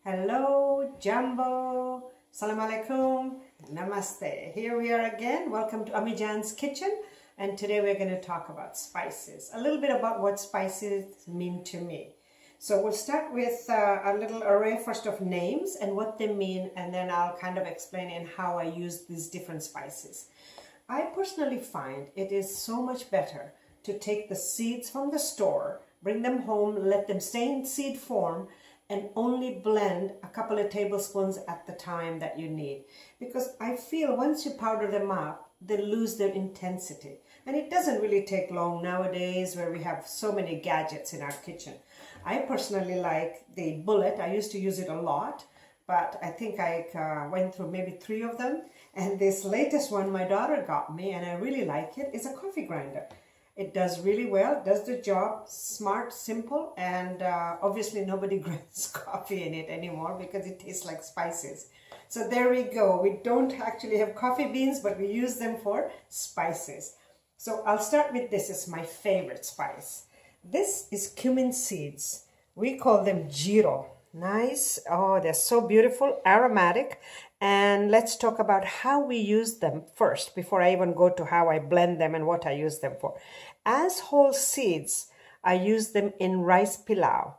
Hello, Jumbo. Salam alaikum. Namaste. Here we are again. Welcome to Ammijaan's kitchen. And today we're going to talk about spices. A little bit about what spices mean to me. So we'll start with a little array first of names and what they mean. And then I'll kind of explain in how I use these different spices. I personally find it is so much better to take the seeds from the store, bring them home, let them stay in seed form, and only blend a couple of tablespoons at the time that you need. Because I feel once you powder them up, they lose their intensity. And it doesn't really take long nowadays where we have so many gadgets in our kitchen. I personally like the bullet. I used to use it a lot, but I think I went through maybe 3 of them. And this latest one my daughter got me, and I really like it, is a coffee grinder. It does really well, does the job, smart, simple, and obviously nobody grinds coffee in it anymore because it tastes like spices. So there we go. We don't actually have coffee beans, but we use them for spices. So I'll start with this. It's my favorite spice. This is cumin seeds. We call them jiro. Nice. Oh, they're so beautiful, aromatic. And let's talk about how we use them first before I even go to how I blend them and what I use them for. As whole seeds, I use them in rice pilau.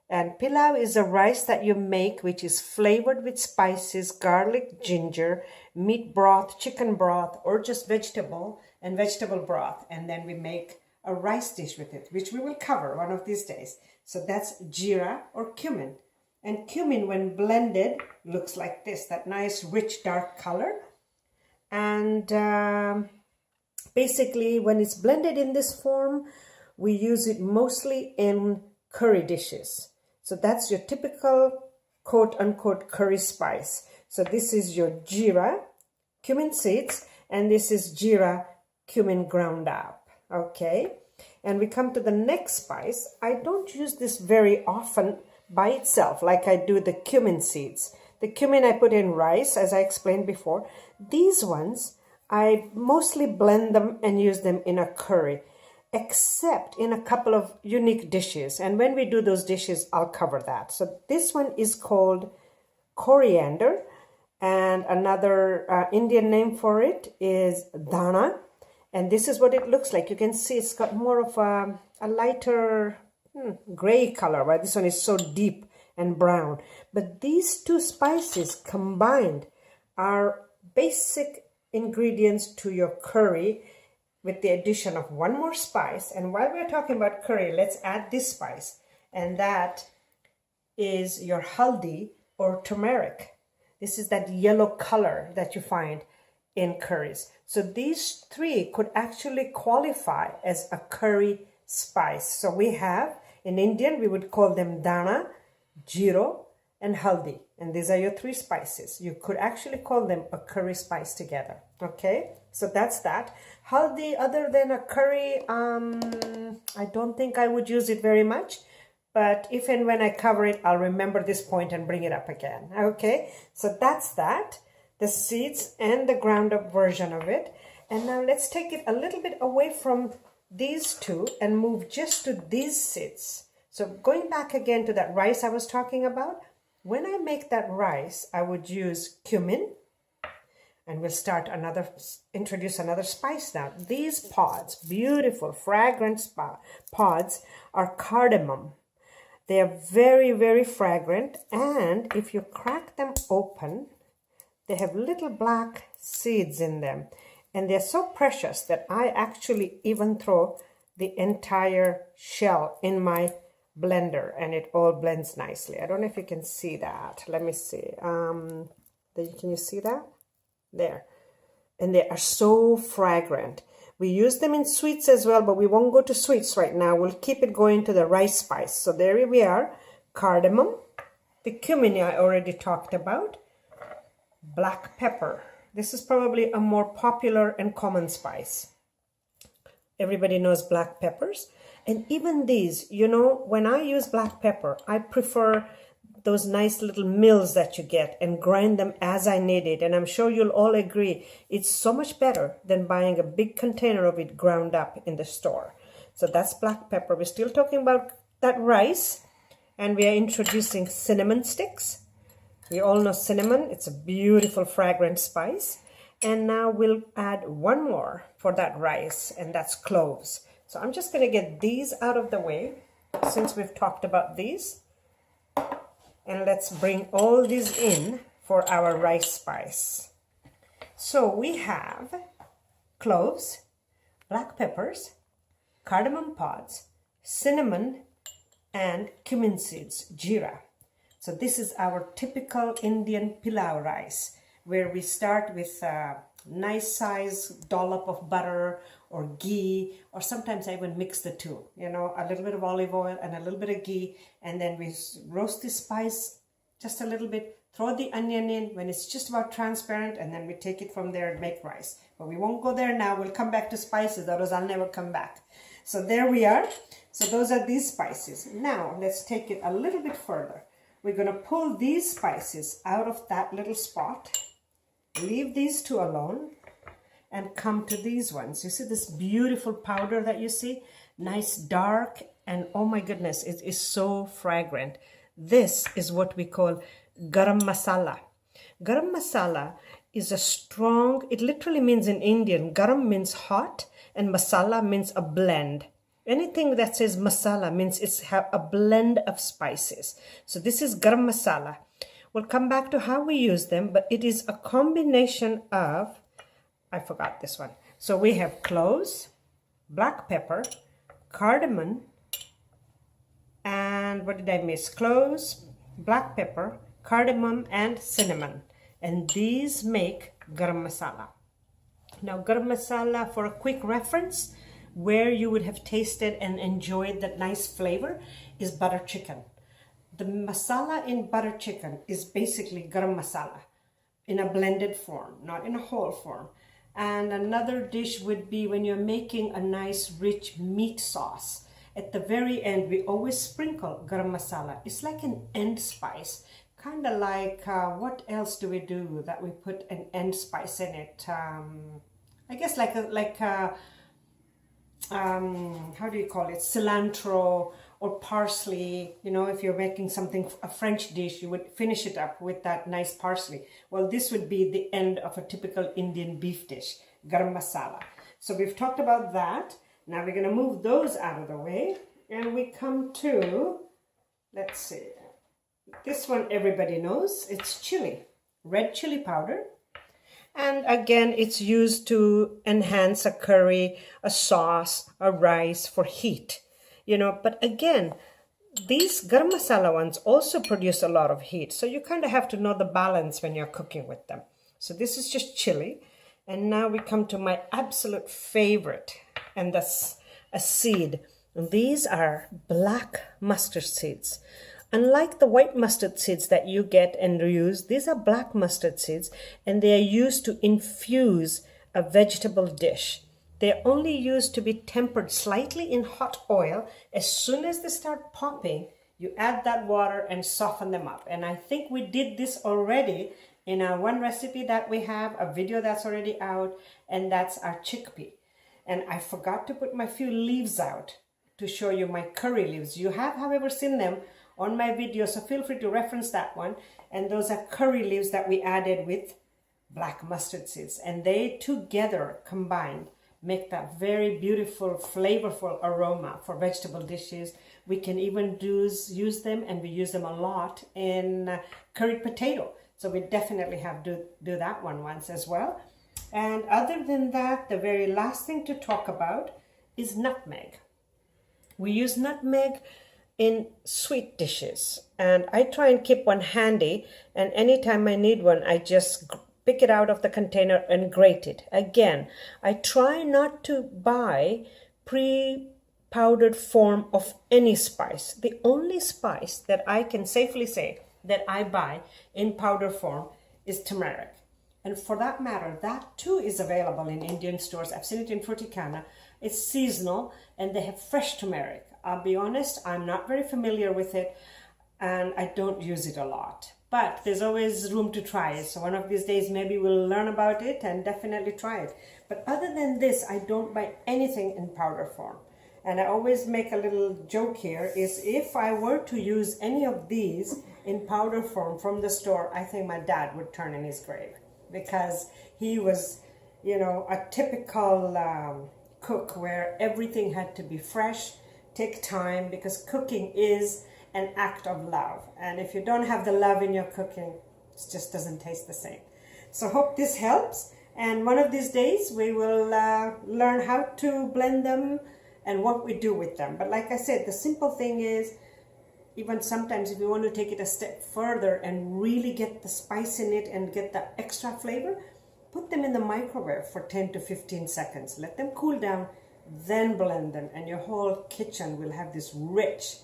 And pilau is a rice that you make which is flavored with spices, garlic, ginger, meat broth, chicken broth, or just vegetable and vegetable broth. And then we make a rice dish with it, which we will cover one of these days. So that's jeera or cumin. And cumin, when blended, looks like this, that nice, rich, dark color. And basically, when it's blended in this form, we use it mostly in curry dishes. So that's your typical, quote-unquote, curry spice. So this is your jeera, cumin seeds, and this is jeera, cumin ground up, okay? And we come to the next spice. I don't use this very often by itself, like I do the cumin seeds. The cumin I put in rice, as I explained before. These ones, I mostly blend them and use them in a curry, except in a couple of unique dishes. And when we do those dishes, I'll cover that. So this one is called coriander, and another Indian name for it is dana. And this is what it looks like. You can see it's got more of a lighter gray color, right? This one is so deep and brown. But these two spices combined are basic ingredients to your curry with the addition of one more spice. And while we're talking about curry, let's add this spice. And that is your haldi or turmeric. This is that yellow color that you find in curries. So these 3 could actually qualify as a curry spice. So we have, in Indian, we would call them dana, jiro, and haldi. And these are your 3 spices. You could actually call them a curry spice together. Okay, so that's that. Haldi, other than a curry, I don't think I would use it very much. But if and when I cover it, I'll remember this point and bring it up again. Okay, so that's that. The seeds and the ground up version of it. And now let's take it a little bit away from these 2 and move just to these seeds. So going back again to that rice I was talking about, when I make that rice, I would use cumin, and we'll start introduce another spice now. These pods, beautiful, fragrant pods, are cardamom. They are very, very fragrant, and if you crack them open, they have little black seeds in them. And they're so precious that I actually even throw the entire shell in my blender, and it all blends nicely. I don't know if you can see that. Let me see. Can you see that? There. And they are so fragrant. We use them in sweets as well, but we won't go to sweets right now. We'll keep it going to the rice spice. So there we are. Cardamom. The cumin I already talked about. Black pepper. This is probably a more popular and common spice. Everybody knows black peppers. And even these, you know, when I use black pepper, I prefer those nice little mills that you get and grind them as I need it. And I'm sure you'll all agree, it's so much better than buying a big container of it ground up in the store. So that's black pepper. We're still talking about that rice. And we are introducing cinnamon sticks. You all know cinnamon. It's a beautiful fragrant spice. And now we'll add one more for that rice, and that's cloves. So I'm just going to get these out of the way since we've talked about these. And let's bring all these in for our rice spice. So we have cloves, black peppers, cardamom pods, cinnamon, and cumin seeds, jeera. So this is our typical Indian pilau rice, where we start with a nice size dollop of butter or ghee, or sometimes I even mix the two, you know, a little bit of olive oil and a little bit of ghee, and then we roast the spice just a little bit, throw the onion in when it's just about transparent, and then we take it from there and make rice. But we won't go there now. We'll come back to spices, otherwise I'll never come back. So there we are. So those are these spices. Now let's take it a little bit further. We're going to pull these spices out of that little spot, leave these two alone, and come to these ones. You see this beautiful powder that you see? Nice dark, and oh my goodness, it is so fragrant. This is what we call Garam Masala. Garam Masala is a strong, it literally means in Indian, Garam means hot and Masala means a blend. Anything that says masala means it's a blend of spices. So this is Garam Masala. We'll come back to how we use them, but it is a combination of, I forgot this one. So we have cloves, black pepper, cardamom, and what did I miss? Cloves, black pepper, cardamom, and cinnamon. And these make Garam Masala. Now Garam Masala, for a quick reference, where you would have tasted and enjoyed that nice flavor is butter chicken. The masala in butter chicken is basically Garam Masala in a blended form, not in a whole form. And another dish would be when you're making a nice rich meat sauce. At the very end, we always sprinkle Garam Masala. It's like an end spice, kind of like, what else do we do that we put an end spice in it? I guess how do you call it? Cilantro or parsley. You know, if you're making something, a French dish, you would finish it up with that nice parsley. Well, this would be the end of a typical Indian beef dish, Garam Masala. So we've talked about that. Now we're going to move those out of the way, and we come to, let's see, this one everybody knows. It's chili, red chili powder. And again, it's used to enhance a curry, a sauce, a rice for heat, you know. But again, these Garam Masala ones also produce a lot of heat. So you kind of have to know the balance when you're cooking with them. So this is just chili. And now we come to my absolute favorite, and that's a seed. These are black mustard seeds. Unlike the white mustard seeds that you get and use, these are black mustard seeds, and they are used to infuse a vegetable dish. They're only used to be tempered slightly in hot oil. As soon as they start popping, you add that water and soften them up. And I think we did this already in our one recipe that we have, a video that's already out, and that's our chickpea. And I forgot to put my few leaves out to show you my curry leaves. You have, however, seen them on my video, so feel free to reference that one. And those are curry leaves that we added with black mustard seeds, and they together combined make that very beautiful, flavorful aroma for vegetable dishes. We can even use them, and we use them a lot in curried potato. So we definitely have to do that one once as well. And other than that, the very last thing to talk about is nutmeg. We use nutmeg in sweet dishes, and I try and keep one handy, and anytime I need one, I just pick it out of the container and grate it. Again, I try not to buy pre-powdered form of any spice. The only spice that I can safely say that I buy in powder form is turmeric. And for that matter, that too is available in Indian stores. I've seen it in Fruticana. It's seasonal, and they have fresh turmeric. I'll be honest, I'm not very familiar with it, and I don't use it a lot. But there's always room to try it. So one of these days, maybe we'll learn about it and definitely try it. But other than this, I don't buy anything in powder form. And I always make a little joke here, is if I were to use any of these in powder form from the store, I think my dad would turn in his grave, because he was, you know, a typical cook where everything had to be fresh, take time, because cooking is an act of love. And if you don't have the love in your cooking, it just doesn't taste the same. So hope this helps. And one of these days we will learn how to blend them and what we do with them. But like I said, the simple thing is, even sometimes if you want to take it a step further and really get the spice in it and get the extra flavor, put them in the microwave for 10 to 15 seconds. Let them cool down, then blend them, and your whole kitchen will have this rich,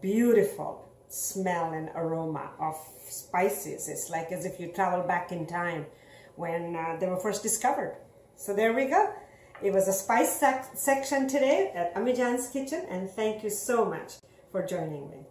beautiful smell and aroma of spices. It's like as if you travel back in time when they were first discovered. So there we go. It was a spice section today at Ammijaan's Kitchen, and thank you so much for joining me.